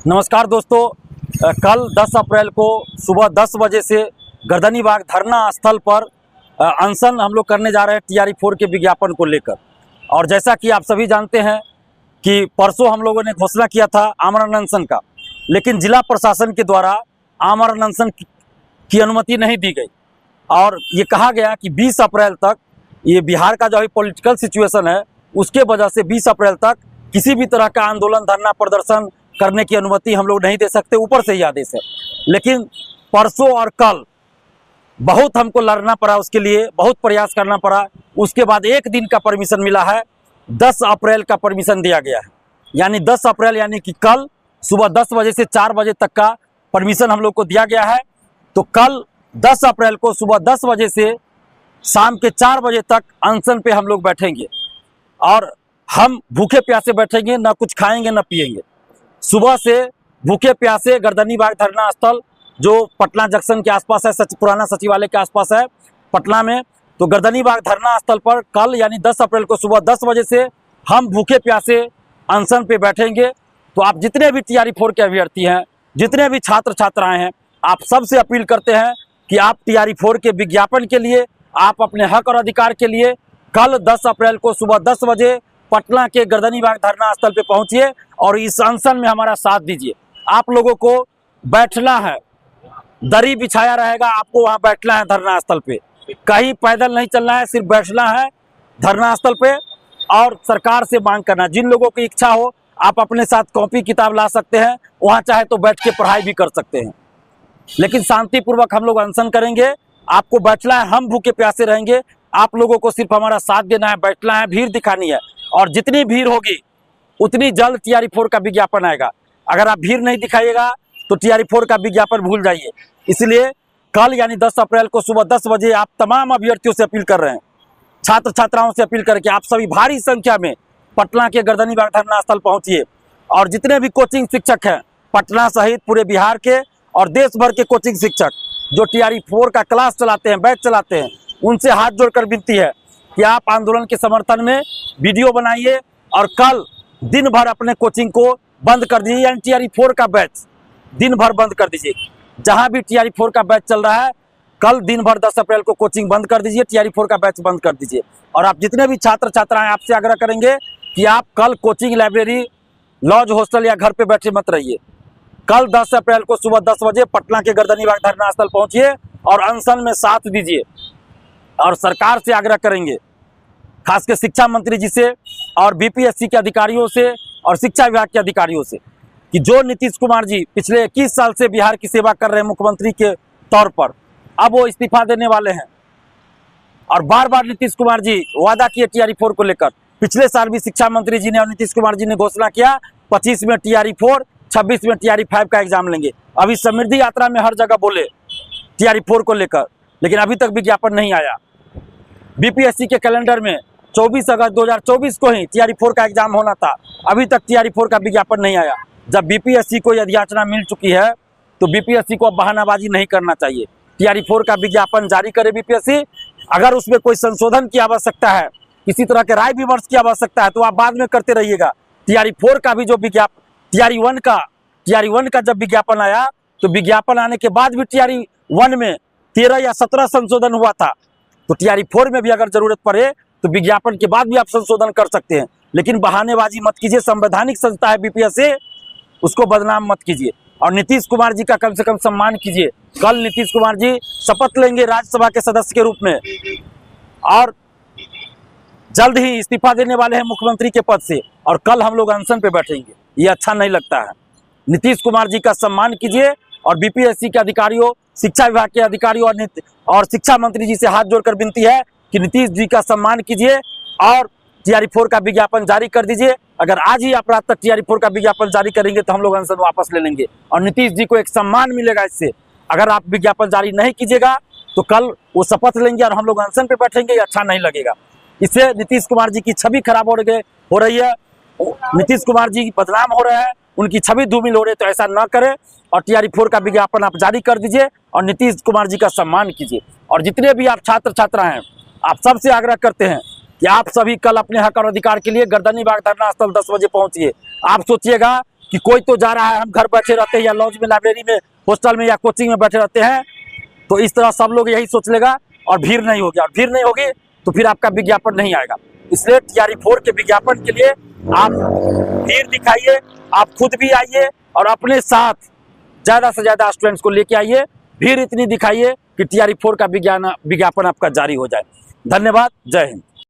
नमस्कार दोस्तों, कल 10 अप्रैल को सुबह 10 बजे से गर्दनी बाग धरना स्थल पर अनशन हम लोग करने जा रहे हैं TRE-4 के विज्ञापन को लेकर। और जैसा कि आप सभी जानते हैं कि परसों हम लोगों ने घोषणा किया था आमरण अनशन का, लेकिन जिला प्रशासन के द्वारा आमरण अनशन की अनुमति नहीं दी गई और ये कहा गया कि 20 अप्रैल तक ये बिहार का जो पॉलिटिकल सिचुएशन है उसके वजह से 20 अप्रैल तक किसी भी तरह का आंदोलन, धरना, प्रदर्शन करने की अनुमति हम लोग नहीं दे सकते, ऊपर से ही आदेश है। लेकिन परसों और कल बहुत हमको लड़ना पड़ा, उसके लिए बहुत प्रयास करना पड़ा। उसके बाद एक दिन का परमिशन मिला है, 10 अप्रैल का परमिशन दिया गया है। यानी 10 अप्रैल यानी कि कल सुबह 10 बजे से 4 बजे तक का परमिशन हम लोग को दिया गया है। तो कल 10 अप्रैल को सुबह 10 बजे से शाम के 4 बजे तक अनशन पे हम लोग बैठेंगे और हम भूखे प्यासे बैठेंगे, ना कुछ खाएंगे ना पिएंगे। सुबह से भूखे प्यासे गर्दनी बाग धरना स्थल जो पटना जंक्शन के आसपास है, पुराना सचिवालय के आसपास है पटना में, तो गर्दनी बाग धरना स्थल पर कल यानी 10 अप्रैल को सुबह 10 बजे से हम भूखे प्यासे अनशन पे बैठेंगे। तो आप जितने भी TRE-4 के अभ्यर्थी हैं, जितने भी छात्र छात्राएं हैं, आप सबसे अपील करते हैं कि आप TRE-4 के विज्ञापन के लिए, आप अपने हक और अधिकार के लिए कल 10 अप्रैल को सुबह 10 बजे पटना के गर्दनी बाग धरना स्थल पे पहुंचिए और इस अनशन में हमारा साथ दीजिए। आप लोगों को बैठना है, दरी बिछाया रहेगा, आपको वहां बैठना है धरना स्थल पे, कहीं पैदल नहीं चलना है, सिर्फ बैठना है धरना स्थल पे और सरकार से मांग करना। जिन लोगों की इच्छा हो आप अपने साथ कॉपी किताब ला सकते हैं, वहां चाहे तो बैठ के पढ़ाई भी कर सकते हैं, लेकिन शांतिपूर्वक हम लोग अनशन करेंगे। आपको बैठना है, हम भूखे प्यासे रहेंगे, आप लोगों को सिर्फ हमारा साथ देना है, बैठना है, भीड़ दिखानी है और जितनी भीड़ होगी उतनी जल्द TRE-4 का विज्ञापन आएगा। अगर आप भीड़ नहीं दिखाइएगा तो TRE-4 का विज्ञापन भूल जाइए। इसलिए कल यानी 10 अप्रैल को सुबह 10 बजे आप तमाम अभ्यर्थियों से अपील कर रहे हैं, छात्र छात्राओं से अपील करके आप सभी भारी संख्या में पटना के गर्दनी बाग धरना स्थल पहुंचिए और जितने भी कोचिंग शिक्षक हैं पटना सहित पूरे बिहार के और देश भर के कोचिंग शिक्षक जो TRE-4 का क्लास चलाते हैं, बैच चलाते हैं, उनसे हाथ जोड़कर विनती है कि आप आंदोलन के समर्थन में वीडियो बनाइए और कल दिन भर अपने कोचिंग को बंद कर दीजिए। यानी TRE-4 का बैच दिन भर बंद कर दीजिए। जहां भी TRE-4 का बैच चल रहा है कल दिन भर 10 अप्रैल को कोचिंग बंद कर दीजिए, TRE-4 का बैच बंद कर दीजिए। और आप जितने भी छात्र छात्राएं, आपसे आग्रह करेंगे कि आप कल कोचिंग, लाइब्रेरी, लॉज, हॉस्टल या घर पे बैठे मत रहिए। कल 10 अप्रैल को सुबह 10 बजे पटना के गर्दनी बाग धरना स्थल पहुंचिए और अनशन में साथ दीजिए। और सरकार से आग्रह करेंगे, खासकर शिक्षा मंत्री जी से और BPSC के अधिकारियों से और शिक्षा विभाग के अधिकारियों से, कि जो नीतीश कुमार जी पिछले 21 साल से बिहार की सेवा कर रहे हैं मुख्यमंत्री के तौर पर, अब वो इस्तीफा देने वाले हैं। और बार बार नीतीश कुमार जी वादा किए TRE-4 को लेकर। पिछले साल भी शिक्षा मंत्री जी ने और नीतीश कुमार जी ने घोषणा किया 25 में TRE-4, 26 में TRE-5 का एग्जाम लेंगे। अभी समृद्धि यात्रा में हर जगह बोले TRE-4 को लेकर, लेकिन अभी तक विज्ञापन नहीं आया। BPSC के कैलेंडर में 24 अगस्त 2024 को ही TRE-4 का एग्जाम होना था, अभी तक TRE-4 का विज्ञापन नहीं आया। जब BPSC को यदि याचना मिल चुकी है तो BPSC को अब बहानाबाजी नहीं करना चाहिए। TRE-4 का विज्ञापन जारी करे BPSC। अगर उसमें कोई संशोधन की आवश्यकता है, किसी तरह के राय विमर्श की आवश्यकता है, तो आप बाद में करते रहिएगा। TRE-4 का भी जो विज्ञापन, TRE-1 का जब विज्ञापन आया तो विज्ञापन आने के बाद भी TRE-1 में 13 या 17 संशोधन हुआ था। तो TRE-4 में भी अगर जरूरत पड़े तो विज्ञापन के बाद भी आप संशोधन कर सकते हैं, लेकिन बहानेबाजी मत कीजिए। संवैधानिक संस्था है BPSC, उसको बदनाम मत कीजिए और नीतीश कुमार जी का कम से कम सम्मान कीजिए। कल नीतीश कुमार जी शपथ लेंगे राज्यसभा के सदस्य के रूप में और जल्द ही इस्तीफा देने वाले हैं मुख्यमंत्री के पद से, और कल हम लोग अनशन पे बैठेंगे। ये अच्छा नहीं लगता है। नीतीश कुमार जी का सम्मान कीजिए और BPSC के अधिकारियों, शिक्षा विभाग के अधिकारियों और शिक्षा मंत्री जी से हाथ जोड़कर विनती है कि नीतीश जी का सम्मान कीजिए और TRE-4 का विज्ञापन जारी कर दीजिए। अगर आज ही आप रात तक TRE-4 का विज्ञापन जारी करेंगे तो हम लोग अनशन वापस ले लेंगे और नीतीश जी को एक सम्मान मिलेगा इससे। अगर आप विज्ञापन जारी नहीं कीजिएगा तो कल वो शपथ लेंगे और हम लोग अनशन पे बैठेंगे, ये अच्छा नहीं लगेगा। इससे नीतीश कुमार जी की छवि खराब हो रही है, नीतीश कुमार जी बदनाम हो रहे हैं, उनकी छवि धूमिल हो रही है। तो ऐसा न करें और TRE-4 का विज्ञापन आप जारी कर दीजिए और नीतीश कुमार जी का सम्मान कीजिए। और जितने भी आप छात्र छात्रा हैं, आप सबसे आग्रह करते हैं कि आप सभी कल अपने हक और अधिकार के लिए गर्दनी बाग धरना स्थल 10 बजे पहुंचिए। आप सोचिएगा कि कोई तो जा रहा है, हम घर बैठे रहते हैं या लॉज में, लाइब्रेरी में, हॉस्टल में या कोचिंग में बैठे रहते हैं, तो इस तरह सब लोग यही सोच लेगा और भीड़ नहीं होगी, और भीड़ नहीं होगी तो फिर आपका विज्ञापन नहीं आएगा। इसलिए TRE 4 के विज्ञापन के लिए आप भीड़ दिखाइए, आप खुद भी आइए और अपने साथ ज़्यादा से ज़्यादा स्टूडेंट्स को लेके आइए, भीड़ इतनी दिखाइए कि TRE 4 का विज्ञापन आपका जारी हो जाए। धन्यवाद, जय हिंद।